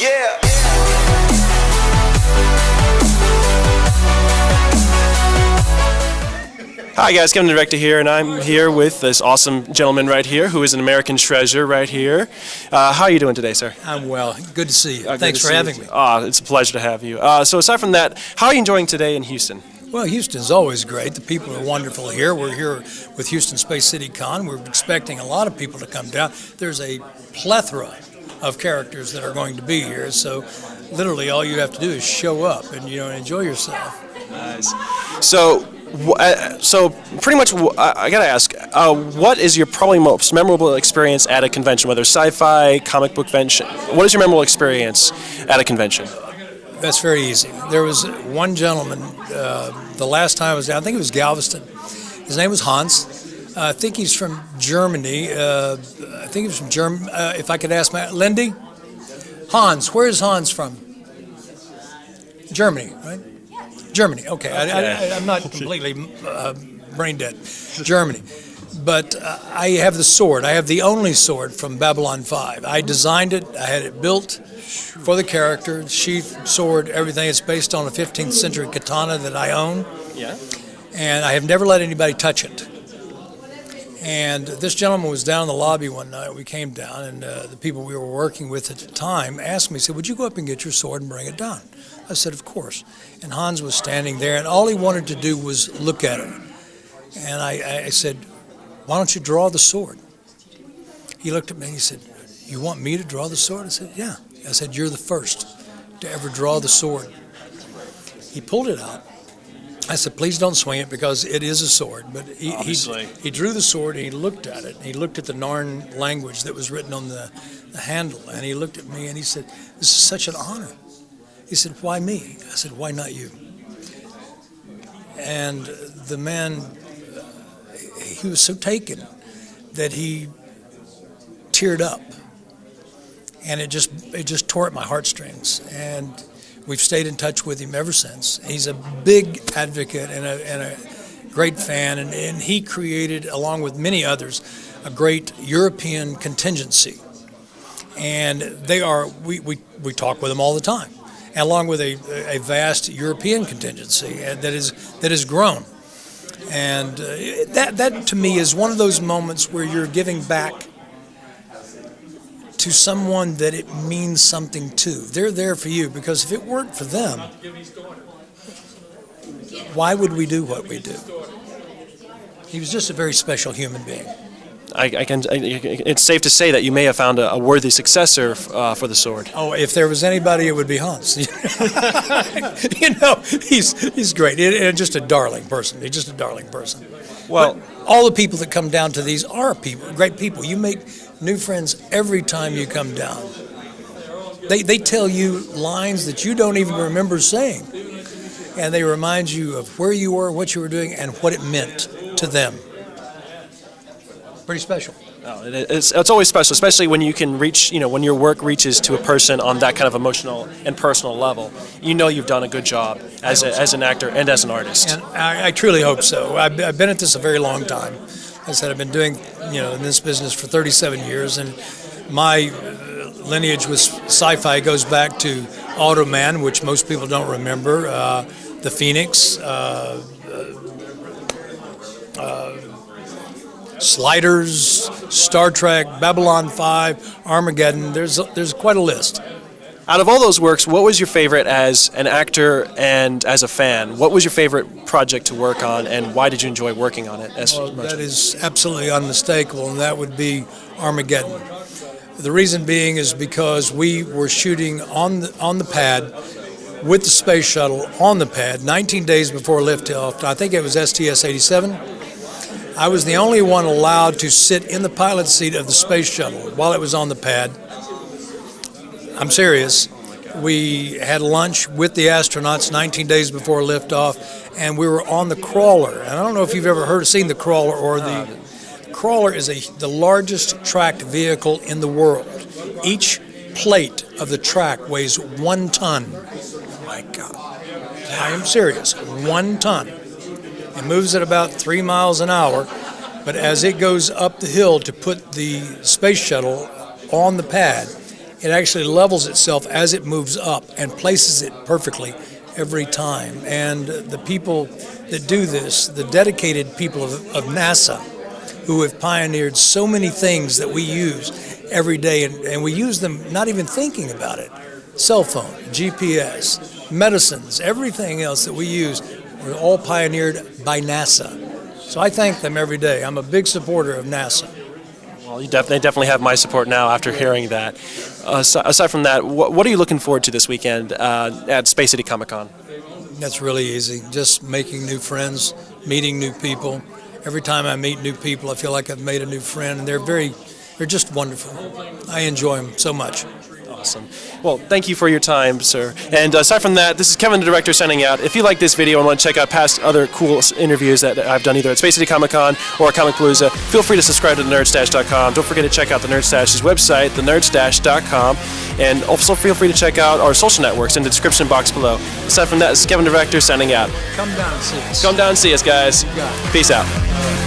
Yeah. Hi guys, KevinTheDirector here, and I'm here with this awesome gentleman right here who is an American treasure right here. How are you doing today, sir? I'm well. Good to see you. Thanks for having me. It's a pleasure to have you. So aside from that, how are you enjoying today in Houston? Well, Houston's always great. The people are wonderful here. We're here with Houston Space City Con. We're expecting a lot of people to come down. There's a plethora of characters that are going to be here, so literally all you have to do is show up and enjoy yourself. Nice. So pretty much, I gotta ask, what is your probably most memorable experience at a convention, whether sci-fi, comic book convention? What is your memorable experience at a convention? That's very easy. There was one gentleman, the last time I was down, I think it was Galveston. His name was Hans. I think he's from Germany. If I could ask Lindy? Hans, where is Hans from? Germany, right? Germany, okay. I'm not completely brain dead. Germany. But I have the sword. I have the only sword from Babylon 5. I designed it. I had it built for the character, sheath, sword, everything. It's based on a 15th century katana that I own. Yeah. And I have never let anybody touch it. And this gentleman was down in the lobby one night. We came down, and the people we were working with at the time asked me, said, would you go up and get your sword and bring it down? I said, of course. And Hans was standing there, and all he wanted to do was look at it. And I said, why don't you draw the sword? He looked at me and he said, you want me to draw the sword? I said, yeah. I said, you're the first to ever draw the sword. He pulled it out. I said, please don't swing it because it is a sword. But he drew the sword and he looked at it. He looked at the Narn language that was written on the handle. And he looked at me and he said, this is such an honor. He said, why me? I said, why not you? And the man, he was so taken that he teared up. And it just tore at my heartstrings. And we've stayed in touch with him ever since. He's a big advocate and a great fan. And he created, along with many others, a great European contingency. And we talk with them all the time, along with a vast European contingency that has grown. And that to me is one of those moments where you're giving back to someone that it means something to. They're there for you, because if it weren't for them, why would we do what we do? He was just a very special human being. It's safe to say that you may have found a worthy successor for the sword. Oh, if there was anybody, it would be Hans. He's great. And just a darling person. He's just a darling person. Well, but all the people that come down to these are great people. You make new friends every time you come down. They tell you lines that you don't even remember saying, and they remind you of where you were, what you were doing, and what it meant to them. Pretty special. Oh, it's always special, especially when you can reach, when your work reaches to a person on that kind of emotional and personal level. You've done a good job as an actor and as an artist. And I truly hope so. I've been at this a very long time. As I said, I've been doing, in this business for 37 years, and my lineage with sci-fi goes back to Automan, which most people don't remember, The Phoenix, Sliders, Star Trek, Babylon 5, Armageddon. There's quite a list. Out of all those works, what was your favorite as an actor and as a fan? What was your favorite project to work on, and why did you enjoy working on it? That is absolutely unmistakable, and that would be Armageddon. The reason being is because we were shooting on the pad with the space shuttle on the pad 19 days before liftoff. I think it was STS-87. I was the only one allowed to sit in the pilot's seat of the space shuttle while it was on the pad. I'm serious. We had lunch with the astronauts 19 days before liftoff, and we were on the crawler. And I don't know if you've ever seen the crawler, or the crawler is the largest tracked vehicle in the world. Each plate of the track weighs 1 ton. Oh my God. I am serious. 1 ton. It moves at about 3 miles an hour, but as it goes up the hill to put the space shuttle on the pad, it actually levels itself as it moves up and places it perfectly every time. And the people that do this, the dedicated people of NASA, who have pioneered so many things that we use every day, and we use them not even thinking about it. Cell phone, GPS, medicines, everything else that we use were all pioneered by NASA. So I thank them every day. I'm a big supporter of NASA. Well, they definitely have my support now after hearing that. Aside from that, what are you looking forward to this weekend at Space City Comic Con? That's really easy. Just making new friends, meeting new people. Every time I meet new people, I feel like I've made a new friend, and they're just wonderful. I enjoy them so much. Awesome. Well, thank you for your time, sir. And aside from that, this is Kevin the Director signing out. If you like this video and want to check out past other cool interviews that I've done either at Space City Comic Con or Comic Palooza, feel free to subscribe to thenerdstash.com. Don't forget to check out the Nerdstash's website, thenerdstash.com. And also feel free to check out our social networks in the description box below. Aside from that, this is Kevin the Director signing out. Come down and see us. Come down and see us, guys. You got it. Peace out. All right.